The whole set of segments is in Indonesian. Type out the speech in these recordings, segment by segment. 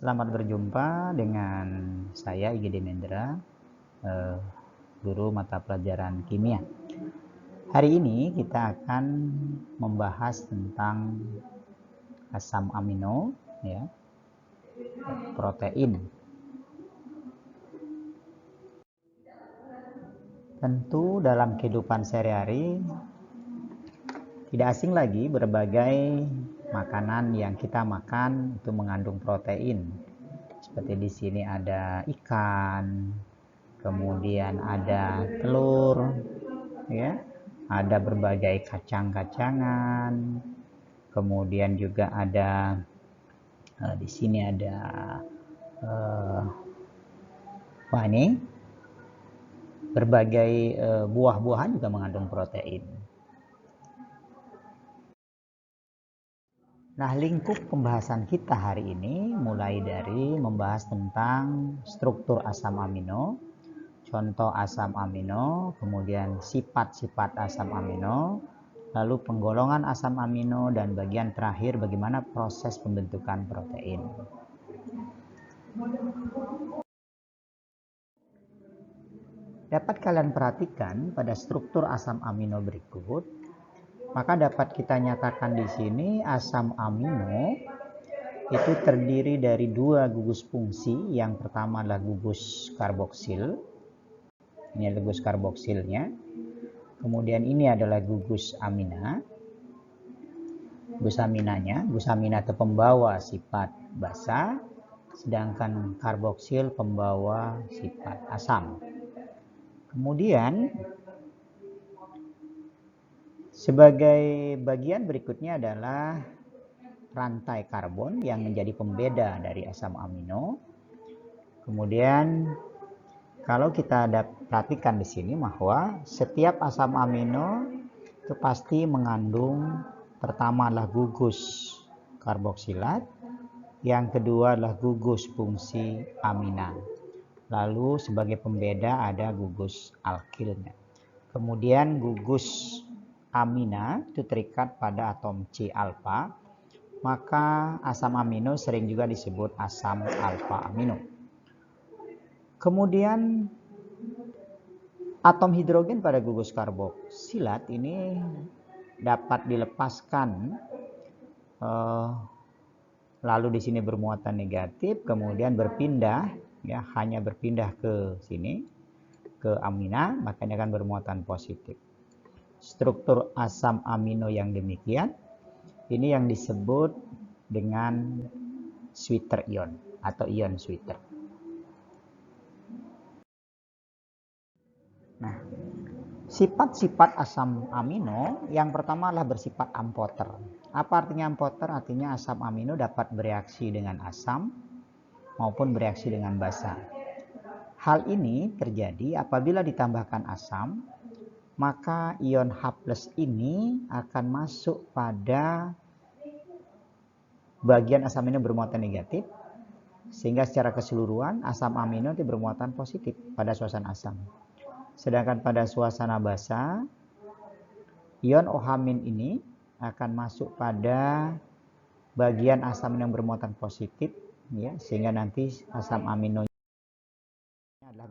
Selamat berjumpa dengan saya Igede Mendra, guru mata pelajaran kimia. Hari ini kita akan membahas tentang asam amino, ya, protein. Tentu dalam kehidupan sehari-hari tidak asing lagi berbagai makanan yang kita makan itu mengandung protein. Seperti di sini ada ikan, kemudian ada telur, ya, ada berbagai kacang-kacangan, kemudian juga ada di sini ada berbagai buah-buahan juga mengandung protein. Nah, lingkup pembahasan kita hari ini mulai dari membahas tentang struktur asam amino, contoh asam amino, kemudian sifat-sifat asam amino, lalu penggolongan asam amino, dan bagian terakhir bagaimana proses pembentukan protein. Dapat kalian perhatikan pada struktur asam amino berikut, maka dapat kita nyatakan di sini asam amino itu terdiri dari dua gugus fungsi. Yang pertama adalah gugus karboksil. Ini gugus karboksilnya. Kemudian ini adalah gugus amina. Gugus amina itu pembawa sifat basa, sedangkan karboksil pembawa sifat asam. Kemudian sebagai bagian berikutnya adalah rantai karbon yang menjadi pembeda dari asam amino. Kemudian kalau kita perhatikan di sini bahwa setiap asam amino itu pasti mengandung, pertama adalah gugus karboksilat, yang kedua adalah gugus fungsi amina. Lalu sebagai pembeda ada gugus alkilnya. Kemudian gugus amina itu terikat pada atom C alfa, maka asam amino sering juga disebut asam alfa amino. Kemudian atom hidrogen pada gugus karboksilat ini dapat dilepaskan, lalu di sini bermuatan negatif, kemudian berpindah, ya, hanya berpindah ke sini, ke amina, makanya akan bermuatan positif. Struktur asam amino yang demikian ini yang disebut dengan sweeter ion atau ion sweeter. Nah, sifat-sifat asam amino yang pertama adalah bersifat amfoter. Apa artinya amfoter? Artinya asam amino dapat bereaksi dengan asam maupun bereaksi dengan basa. Hal ini terjadi apabila ditambahkan asam, maka ion H+ ini akan masuk pada bagian asam amino bermuatan negatif, sehingga secara keseluruhan asam amino itu bermuatan positif pada suasana asam. Sedangkan pada suasana basa, ion OH- ini akan masuk pada bagian asam yang bermuatan positif, ya, sehingga nanti asam amino adalah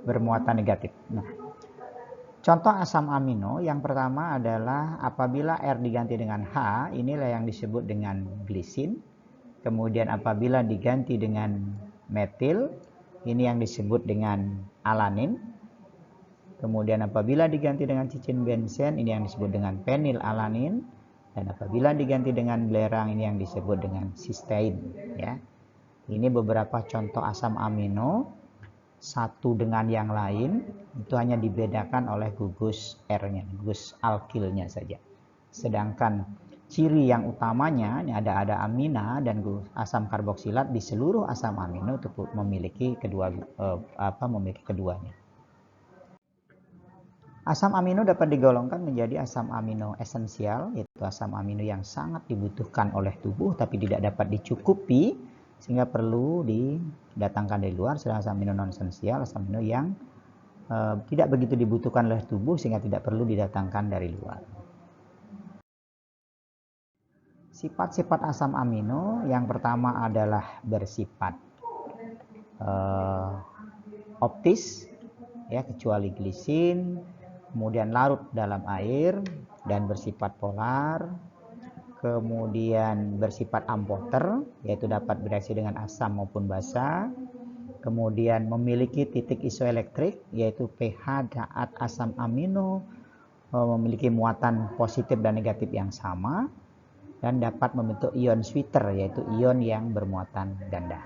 bermuatan negatif. Nah, contoh asam amino yang pertama adalah apabila R diganti dengan H, inilah yang disebut dengan glisin. Kemudian apabila diganti dengan metil, ini yang disebut dengan alanin. Kemudian apabila diganti dengan cicin bensen, ini yang disebut dengan penilalanin. Dan apabila diganti dengan belerang, ini yang disebut dengan sistein, ya. Ini beberapa contoh asam amino, satu dengan yang lain itu hanya dibedakan oleh gugus R-nya, gugus alkilnya saja. Sedangkan ciri yang utamanya ini ada amina dan asam karboksilat. Di seluruh asam amino itu memiliki keduanya. Asam amino dapat digolongkan menjadi asam amino esensial, yaitu asam amino yang sangat dibutuhkan oleh tubuh tapi tidak dapat dicukupi sehingga perlu didatangkan dari luar. Sedangkan asam amino non esensial, asam amino yang tidak begitu dibutuhkan oleh tubuh sehingga tidak perlu didatangkan dari luar. Sifat-sifat asam amino yang pertama adalah bersifat optis, ya, kecuali glisin, kemudian larut dalam air dan bersifat polar, kemudian bersifat amporter, yaitu dapat bereaksi dengan asam maupun basa, kemudian memiliki titik isoelektrik, yaitu pH saat asam amino memiliki muatan positif dan negatif yang sama, dan dapat membentuk ion sweeter, yaitu ion yang bermuatan ganda.